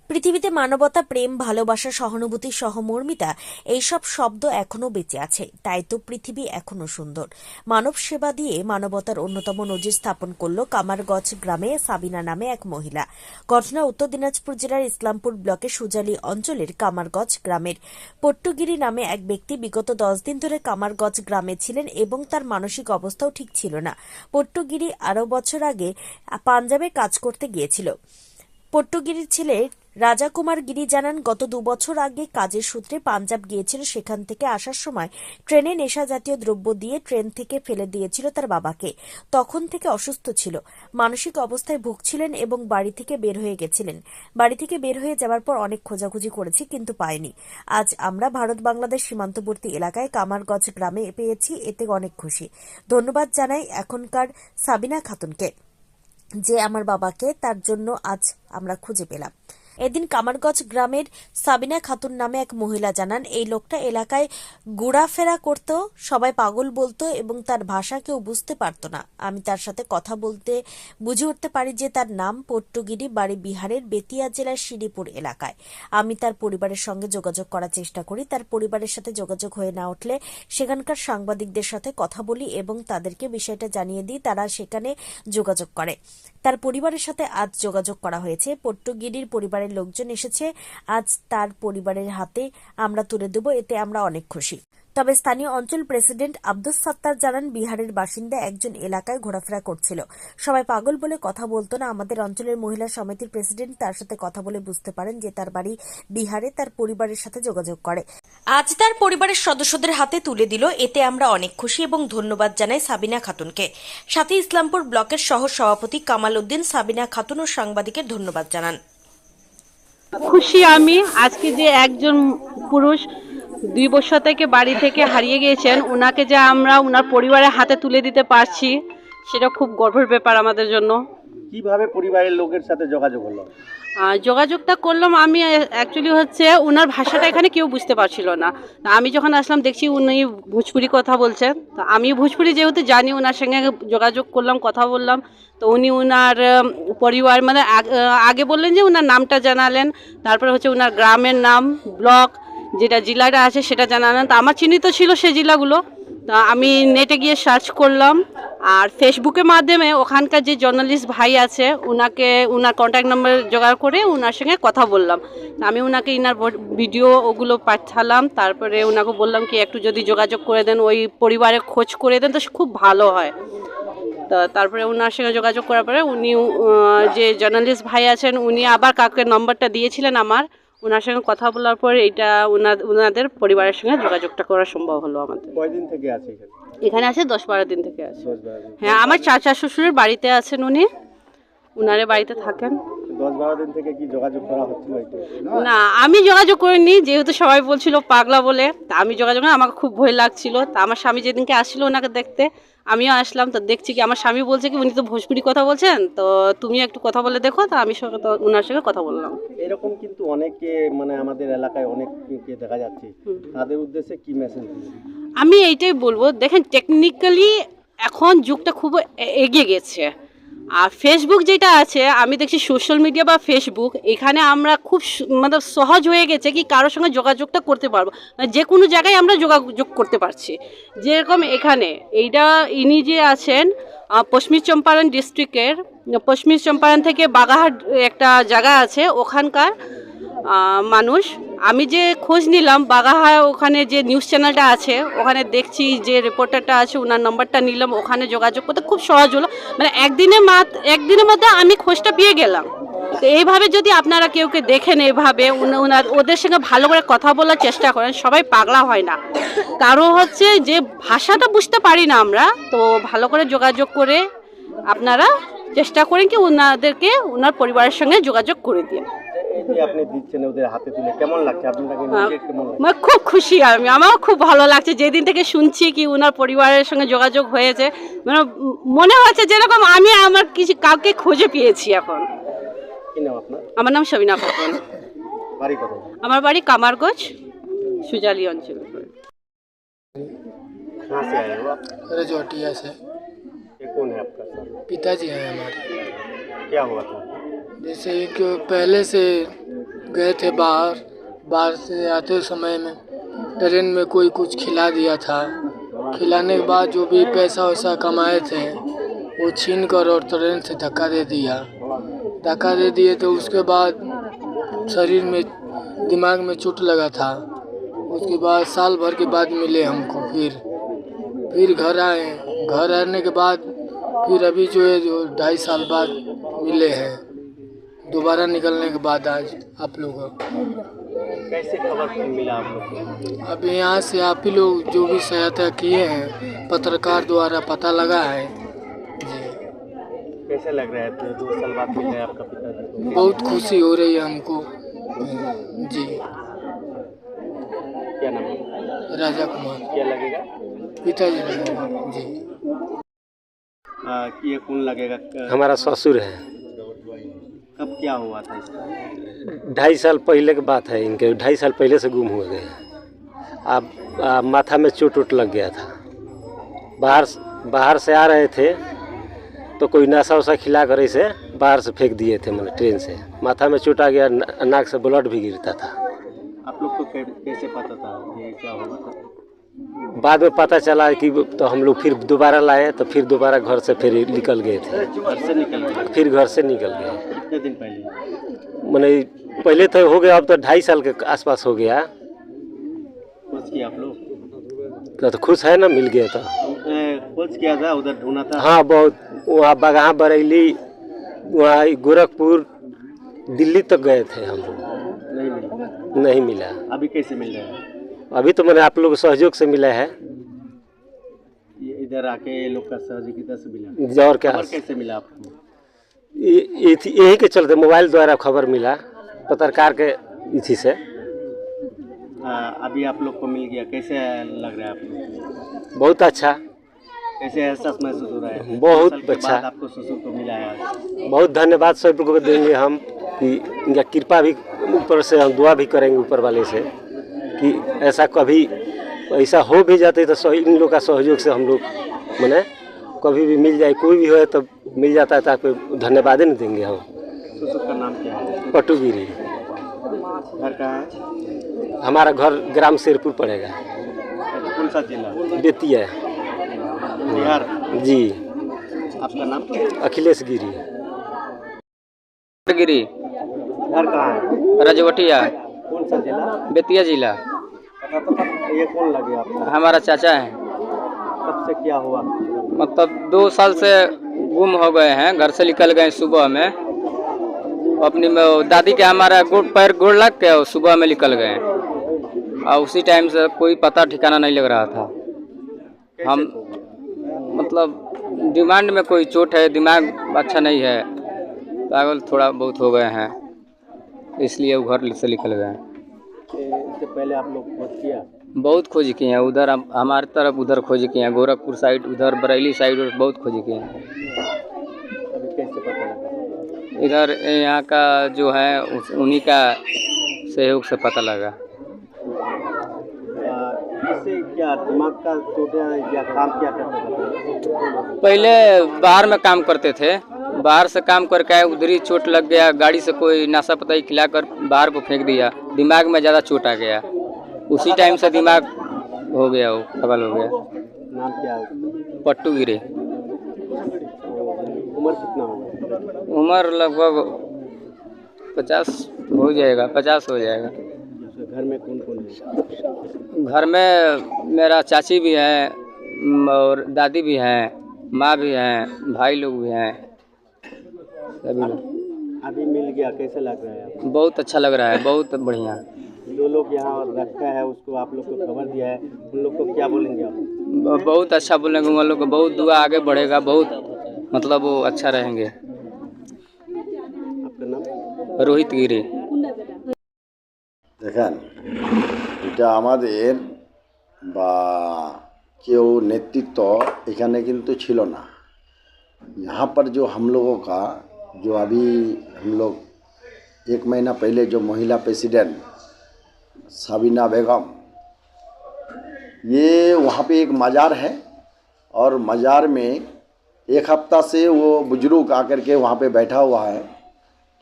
পৃথিবীতে মানবতা, প্রেম, ভালোবাসা, সহানুভূতি, সহমর্মিতা এইসব শব্দ এখনো বেঁচে আছে। তাই তো পৃথিবী এখনো সুন্দর। মানব সেবা দিয়ে মানবতার অন্যতম নজির স্থাপন করল কামারগঞ্জ গ্রামে সাবিনা নামে এক মহিলা। ঘটনা উত্তর দিনাজপুর জেলার ইসলামপুর ব্লকের সুজালি অঞ্চলের কামারগঞ্জ গ্রামের। পট্টুগিরি নামে এক ব্যক্তি বিগত 10 দিন ধরে কামারগঞ্জ গ্রামে ছিলেন এবং তার মানসিক অবস্থাও ঠিক ছিল না। পট্টুগিরি আরো বছর আগে পাঞ্জাবে কাজ করতে গিয়েছিল। পট্টুগিরির ছেলে রাজা কুমার গিরি জানান, গত 2 বছর আগে কাজের সূত্রে পাঞ্জাব গিয়েছিল। সেখান থেকে আসার সময় ট্রেনে নেশা জাতীয় দ্রব্য দিয়ে ট্রেন থেকে ফেলে দিয়েছিল তার বাবাকে। তখন থেকে অসুস্থ ছিল, মানসিক অবস্থায় ভুগছিলেন এবং বাড়ি থেকে বের হয়ে গেছিলেন। বাড়ি থেকে বের হয়ে যাওয়ার পর অনেক খোঁজাখুঁজি করেছি, কিন্তু পাইনি। আজ আমরা ভারত বাংলাদেশ সীমান্তবর্তী এলাকায় কামারগঞ্জ গ্রামে পেয়েছি, এতে অনেক খুশি। ধন্যবাদ জানাই এখনকার সাবিনা খাতুনকে, যে আমার বাবাকে তার জন্য আজ আমরা খুঁজে পেলাম। এদিন কামারগঞ্জ গ্রামের সাবিনা খাতুন নামে এক মহিলা জানান, এই লোকটা এলাকায় ঘোরাফেরা করতো, সবাই পাগল বলতো এবং তার ভাষা কেউ বুঝতে পারতো না। আমি তার সাথে কথা বলতে বুঝে উঠতে পারি যে তার নাম পট্টুগিরি, বাড়ি বিহারের বেতিয়া জেলার শ্রীপুর এলাকায়। আমি তার পরিবারের সঙ্গে যোগাযোগ করার চেষ্টা করি। তার পরিবারের সাথে যোগাযোগ হয়ে না উঠলে সেখানকার সাংবাদিকদের সাথে কথা বলি এবং তাদেরকে বিষয়টা জানিয়ে দিই। তারা সেখানে যোগাযোগ করে। তার পরিবারের সাথে আজ যোগাযোগ করা হয়েছে। পট্টুগিরির পরিবারের লোকজন এসেছে, আজ তার পরিবারের হাতে আমরা তুলে দেব, এতে আমরা অনেক খুশি। তবে স্থানীয় অঞ্চল প্রেসিডেন্ট আব্দুস সাত্তার জানান, বিহারের বাসিন্দা একজন এলাকায় ঘোরাফেরা করছিল, সবাই পাগল বলে কথা বলতো না। আমাদের অঞ্চলের মহিলা সমিতির প্রেসিডেন্ট তার সাথে কথা বলে বুঝতে পারেন যে তার বাড়ি বিহারে। তার পরিবারের সাথে যোগাযোগ করে আজ তার পরিবারের সদস্যদের হাতে তুলে দিল, এতে আমরা অনেক খুশি এবং ধন্যবাদ জানাই সাবিনা খাতুনকে। সাথে ইসলামপুর ব্লকের সহ সভাপতি কামাল উদ্দিন সাবিনা খাতুন ও সাংবাদিকের ধন্যবাদ জানান। খুশি আমি আজকে যে একজন পুরুষ 2 বছর থেকে বাড়ি থেকে হারিয়ে গিয়েছেন, ওনাকে যে আমরা ওনার পরিবারের হাতে তুলে দিতে পারছি, সেটা খুব গর্বের ব্যাপার আমাদের জন্য। কিভাবে পরিবারের লোকের সাথে যোগাযোগ হলো? যোগাযোগটা করলাম আমি, অ্যাকচুয়ালি হচ্ছে ওনার ভাষাটা এখানে কেউ বুঝতে পারছিল না। আমি যখন আসলাম দেখছি উনি ভোজপুরি কথা বলছেন, তো আমি ভোজপুরি যেহেতু জানি, ওনার সঙ্গে যোগাযোগ করলাম, কথা বললাম। তো উনি ওনার পরিবার মানে আগে বললেন যে ওনার নামটা জানালেন, তারপরে হচ্ছে ওনার গ্রামের নাম, ব্লক যেটা জেলাটা আছে সেটা জানালেন। তো আমার চিহ্নিত ছিল সেই জেলাগুলো। তা আমি নেটে গিয়ে সার্চ করলাম, আর ফেসবুকের মাধ্যমে ওখানকার যে জার্নালিস্ট ভাই আছে ওনার কন্ট্যাক্ট নাম্বার জোগাড় করে ওনার সঙ্গে কথা বললাম। আমি ওনাকে ইনার ভিডিও ওগুলো পাঠালাম, তারপরে ওনাকে বললাম কি একটু যদি যোগাযোগ করে দেন, ওই পরিবারের খোঁজ করে দেন তো খুব ভালো হয়। তারপরে ওনার সঙ্গে যোগাযোগ করার পরে উনি যে জার্নালিস্ট ভাই আছেন উনি আবার কাউকে নম্বরটা দিয়েছিলেন আমার, ওনার সঙ্গে কথা বলার পর এইটা ওনাদের পরিবারের সঙ্গে যোগাযোগটা করা সম্ভব হলো আমাদের। কয়দিন থেকে আছে এখানে? এখানে আছে 10-12 দিন থেকে আছে। 10-12 দিন। হ্যাঁ, আমার চাচা শ্বশুরের বাড়িতে আছেন উনি, উনারে বাড়িতে থাকেন। 10-12 দিন থেকে কি যোগাযোগ করা হচ্ছিল? না, আমি যোগাযোগ করিনি, যেহেতু সবাই বলছিল পাগলা বলে। তা আমি যোগাযোগ না, আমাকে খুব ভয় লাগছিল। তা আমার স্বামী যেদিনকে আসছিল ওনাকে দেখতে, আমিও আসলাম। তো দেখছি কি আমার স্বামী বলছে কি উনি তো ভোজপুরি কথা বলছেন, তো তুমি একটু কথা বলে দেখো। তো আমি ওনার সঙ্গে কথা বললাম। এরকম কিন্তু অনেকে মানে আমাদের এলাকায় অনেককে দেখা যাচ্ছে, তাদের উদ্দেশ্যে কি মেসেজ দিবেন? আমি এইটাই বলবো, দেখেন টেকনিক্যালি এখন যুগটা খুব এগিয়ে গেছে। আর ফেসবুক যেটা আছে, আমি দেখছি সোশ্যাল মিডিয়া বা ফেসবুক, এখানে আমরা খুব মানে সহজ হয়ে গেছে কি কারোর সঙ্গে যোগাযোগটা করতে পারবো, মানে যে কোনো জায়গায় আমরা যোগাযোগ করতে পারছি। যেরকম এখানে এইটা ইনি যে আছেন পশ্চিম চম্পারণ ডিস্ট্রিক্টের, পশ্চিম চম্পারণ থেকে বাগাহাট একটা জায়গা আছে, ওখানকার মানুষ। আমি যে খোঁজ নিলাম বাগাহা, ওখানে যে নিউজ চ্যানেলটা আছে ওখানে দেখছি যে রিপোর্টারটা আছে ওনার নাম্বারটা নিলাম, ওখানে যোগাযোগ করতে খুব সহজ হলো। মানে একদিনের মধ্যে আমি খোঁজটা পেয়ে গেলাম। তো এইভাবে যদি আপনারা কেউ দেখেন, এইভাবে ওদের সঙ্গে ভালো করে কথা বলার চেষ্টা করেন, সবাই পাগলা হয় না। কারো হচ্ছে যে ভাষাটা বুঝতে পারি না আমরা, তো ভালো করে যোগাযোগ করে আপনারা চেষ্টা করেন কি ওনাদেরকে ওনার পরিবারের সঙ্গে যোগাযোগ করে দিন। আপনি দিচ্ছেন ওদের হাতে তুলে, কেমন লাগছে আপনাকে? খুব খুশি আমি, আমারও খুব ভালো লাগছে। যেদিন থেকে শুনছি কি ওনার পরিবারের সঙ্গে যোগাযোগ হয়েছে, মানে মনে হচ্ছে যেরকম আমি আমার কিছু কাউকে খুঁজে পেয়েছি এখন। কি নাম আপনার? আমার নাম সাবিনা খাতুন। বাড়ি কোথায়? আমার বাড়ি কামারগঞ্জ, সুজালি অঞ্চল। कहाँ से आए हो आप? रजौटिया से। ये कौन है आपका साथ? पिताजी हैं हमारे। क्या हुआ था? जैसे कि पहले से गए थे बाहर। बाहर से आते समय में ट्रेन में कोई कुछ खिला दिया था। खिलाने के बाद जो भी पैसा वैसा कमाए थे वो छीन कर और ट्रेन से धक्का दे दिया। धक्का दे दिए तो उसके बाद शरीर में दिमाग में चोट लगा था। उसके बाद साल भर के बाद मिले हमको। फिर घर आए। घर आने के बाद फिर अभी जो है जो 2.5 साल बाद मिले हैं। दोबारा निकलने के बाद आज आप लोगों को कैसे खबर मिला आप लोग को? अब यहाँ से आप ही लोग जो भी सहायता किए हैं पत्रकार द्वारा पता लगा है जी। कैसे लग रहा है? तो 2 साल बाद मिल रहा है आपका पिताजी को। बहुत खुशी हो रही है हमको जी। क्या नाम है? राजा कुमार क्या लगेगा? पिताजी लगेगा जी। ये कौन लगेगा? हमारा ससुर है। कब क्या हुआ था इसका? 2.5 साल पहले की बात है। इनके 2.5 साल पहले से गुम हुए गए हैं। अब माथा में चोट लग गया था। बाहर से आ रहे थे तो कोई नशा वशा खिला कर ऐसे बाहर से फेंक दिए थे। मैंने ट्रेन से माथा में चोट आ गया। नाक से ब्लड भी गिरता था। आप लोग को कैसे पता था ये क्या हुआ था? बाद में पता चला कि तो हम लोग फिर दोबारा लाए तो फिर दोबारा घर से फिर निकल गए थे। घर से निकल गए? फिर घर से निकल गए। कितने दिन पहले? मैंने पहले तो हो गया, अब तो 2.5 साल के आसपास हो गया। खोज किया आप लोग? तो खुश है ना, मिल गया तो। खोज किया था, उधर ढूंढा था? हाँ बहुत। वहाँ बगहा बरेली, वहाँ गोरखपुर, दिल्ली तक गए थे हम लोग। नहीं मिला? नहीं मिला। अभी कैसे मिल रहा है? अभी तो मैंने आप लोग सहयोग से मिला है। ये इधर आके ये लोग का सहयोगिता से मिला? और क्या? खबर कैसे मिला आपको? यही के चलते मोबाइल द्वारा खबर मिला, पत्रकार के इसी से। अभी आप लोग को मिल गया, कैसे लग रहा है आपको? बहुत अच्छा। कैसे एहसास महसूस हो रहा है? बहुत 2 साल के अच्छा। बाद आपको ससुर को मिला है। बहुत धन्यवाद सब लोगों को देंगे हम कि इनका कृपा भी ऊपर से हम दुआ भी करेंगे ऊपर वाले से कि ऐसा कभी ऐसा हो भी जाते तो इन लोग का सहयोग से हम लोग माने कभी भी मिल जाए, कोई भी हो तो मिल जाता है तो आपको धन्यवाद नहीं देंगे हम। ससुर का नाम क्या है? पटुगिरी। घर कहाँ है? हमारा घर ग्राम शेरपुर पड़ेगा। कौन सा जिला? बेतिया बिहार जी। आपका नाम? अखिलेश गिरी। गिरी। घर कहाँ है? रजवटिया। कौन सा जिला? बेतिया जिला। ये कौन लगे आपका? हमारा चाचा है। कब से क्या हुआ? मतलब 2 साल से गुम हो गए हैं। घर से निकल गए सुबह में। अपनी में दादी के हमारा पैर गोड़ लग के सुबह में निकल गए। और उसी टाइम से कोई पता ठिकाना नहीं लग रहा था। हम मतलब डिमांड में कोई चोट है, दिमाग अच्छा नहीं है, पागल थोड़ा बहुत हो गए हैं, इसलिए वो घर से निकल गए। इससे पहले आप लोग खोज किया? बहुत खोज किए हैं। उधर हमारे तरफ उधर खोज किए हैं, गोरखपुर साइड, उधर बरेली साइड और बहुत खोज किए हैं। अभी कैसे पता लगा? इधर यहाँ का जो है उन्हीं का सहयोग से पता लगा। इससे क्या दिमाग का चोट है या काम क्या करते थे? पहले बाहर में काम करते थे। बाहर से काम करके आए, उधर ही चोट लग गया। गाड़ी से कोई नशा पताई खिलाकर बाहर को फेंक दिया। दिमाग में ज़्यादा चोट आ गया। उसी टाइम से दिमाग हो गया, वो पागल हो गया। नाम क्या है? पट्टुगिरी। उम्र कितना होगा? उम्र लगभग 50 हो जाएगा, 50 हो जाएगा। घर में कौन कौन है? घर में मेरा चाची भी है और दादी भी हैं, माँ भी हैं, भाई लोग भी हैं, सभी लोग। अभी मिल गया, कैसे लग रहा है आपको? बहुत अच्छा लग रहा है, बहुत बढ़िया। जो लोग यहाँ रखा है उसको आप लोग को खबर दिया है, उन लोग को क्या बोलेंगे आप? बहुत अच्छा बोलेंगे उन लोग को। बहुत दुआ आगे बढ़ेगा, बहुत मतलब वो अच्छा रहेंगे। आपका नाम? रोहित गिरी। দেখেন এটা আমাদের বা কেউ नेतृत्व এখানে কিন্তু ছিল না। यहाँ पर जो हम लोगों का जो अभी हम लोग 1 महीना पहले जो महिला प्रेसिडेंट साबिना बेगम, ये वहाँ पे एक मज़ार है और मज़ार में 1 हफ्ता से वो बुजुर्ग आकर के वहाँ पे बैठा हुआ है।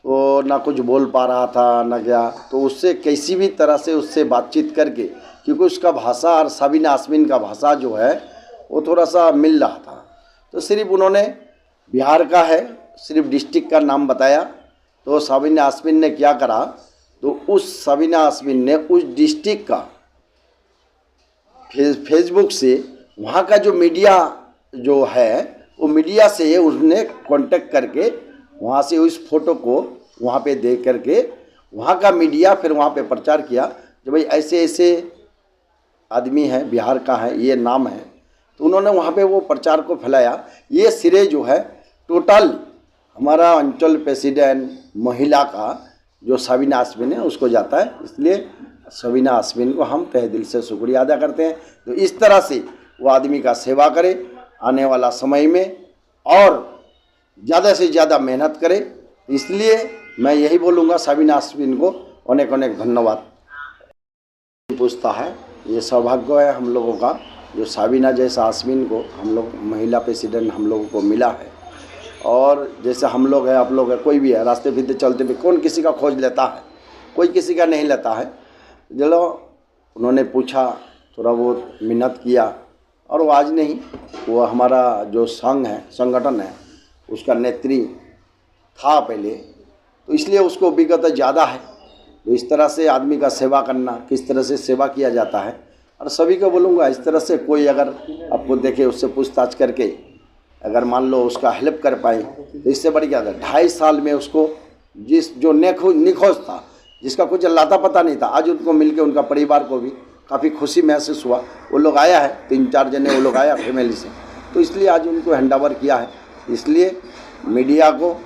तो ना कुछ बोल पा रहा था ना क्या, तो उससे किसी भी तरह से उससे बातचीत करके, क्योंकि उसका भाषा और साबिना आसमीन का भाषा जो है वो थोड़ा सा मिल रहा था, तो सिर्फ उन्होंने बिहार का है, सिर्फ डिस्ट्रिक्ट का नाम बताया। तो साबिना आसमीन ने क्या करा, तो उस साबिना आसमीन ने उस डिस्ट्रिक्ट का फेसबुक से वहाँ का जो मीडिया जो है वो मीडिया से उसने कांटेक्ट करके वहाँ से उस फोटो को वहाँ पे देख करके वहाँ का मीडिया फिर वहाँ पे प्रचार किया कि भाई ऐसे ऐसे आदमी है, बिहार का है, ये नाम है। तो उन्होंने वहाँ पे वो प्रचार को फैलाया। ये सिरे जो है टोटल हमारा अंचल प्रेसिडेंट महिला का जो साबिना आसमीन है उसको जाता है, इसलिए साबिना आसमीन को हम तहे दिल से शुक्रिया अदा करते हैं। तो इस तरह से वो आदमी का सेवा करे आने वाला समय में और ज़्यादा से ज़्यादा मेहनत करे। इसलिए मैं यही बोलूँगा साबिना आसमीन को अनेक अनेक धन्यवाद। पूछता है, ये सौभाग्य है हम लोगों का जो साबिना जैसा आसमीन को हम लोग महिला प्रेसिडेंट हम लोगों को मिला है। और जैसे हम लोग हैं, आप लोग हैं, कोई भी है, रास्ते फिरते चलते भी कौन किसी का खोज लेता है, कोई किसी का नहीं लेता है। चलो उन्होंने पूछा, थोड़ा बहुत मिन्नत किया, और वो आज नहीं, वो हमारा जो संघ है, संगठन है, उसका नेत्री था पहले, तो इसलिए उसको विगत ज़्यादा है। तो इस तरह से आदमी का सेवा करना, किस तरह से सेवा किया जाता है, और सभी को बोलूँगा इस तरह से कोई अगर आपको देखे उससे पूछताछ करके अगर मान लो उसका हेल्प कर पाए तो इससे बड़ी क्या था। 2.5 साल में उसको जिस जो निखोज था, जिसका कुछ लाता पता नहीं था, आज उनको मिलके उनका परिवार को भी काफ़ी खुशी महसूस हुआ। वो लोग आया है, 3-4 जने वो लोग आया फैमिली से, तो इसलिए आज उनको हैंडओवर किया है। इसलिए मीडिया को,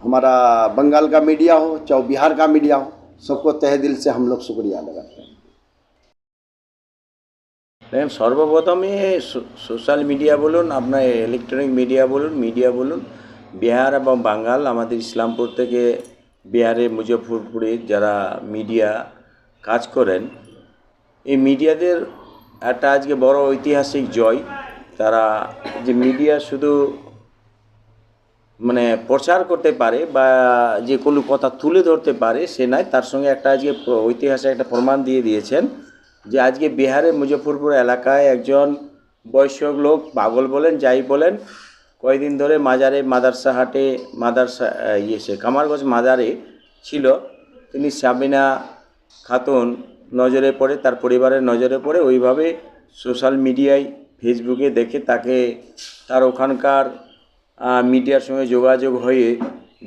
हमारा बंगाल का मीडिया हो चाहे बिहार का मीडिया हो, सबको तहे दिल से हम लोग शुक्रिया अदा करते हैं। দেখেন সর্বপ্রথমে সোশ্যাল মিডিয়া বলুন, আপনার ইলেকট্রনিক মিডিয়া বলুন, বিহার এবং বাঙ্গাল, আমাদের ইসলামপুর থেকে বিহারের মুজফ্ফরপুরে যারা মিডিয়া কাজ করেন, এই মিডিয়াদের একটা আজকে বড় ঐতিহাসিক জয়। তারা যে মিডিয়া শুধু মানে প্রচার করতে পারে বা যে কোনো কথা তুলে ধরতে পারে সে নয়, তার সঙ্গে একটা আজকে ঐতিহাসিক একটা প্রমাণ দিয়ে দিয়েছেন যে আজকে বিহারের মুজফ্ফরপুর এলাকায় একজন বয়স্ক লোক, পাগল বলেন যাই বলেন, কয়েকদিন ধরে মাদারসা হাটে কামারগঞ্জ মাজারে ছিল। তিনি সাবিনা খাতুন নজরে পড়ে, তার পরিবারের নজরে পড়ে, ওইভাবে সোশ্যাল মিডিয়ায় ফেসবুকে দেখে তাকে তার ওখানকার মিডিয়ার সঙ্গে যোগাযোগ হয়ে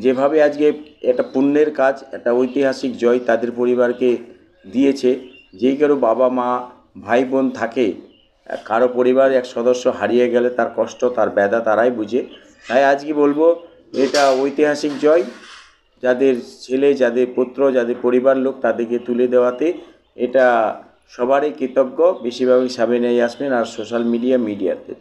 যেভাবে আজকে একটা পুণ্যের কাজ, একটা ঐতিহাসিক জয় তাদের পরিবারকে দিয়েছে। যেই কারো বাবা মা ভাই বোন থাকে, কারো পরিবার এক সদস্য হারিয়ে গেলে তার কষ্ট, তার ব্যথা তারাই বুঝে। তাই আজকে বলবো এটা ঐতিহাসিক জয়, যাদের ছেলে, যাদের পুত্র, যাদের পরিবার লোক তাদেরকে তুলে দেওয়াতে এটা সবারই কৃতজ্ঞ, বেশিরভাগই সাবিনা ইয়াসমিন আর সোশ্যাল মিডিয়াতে।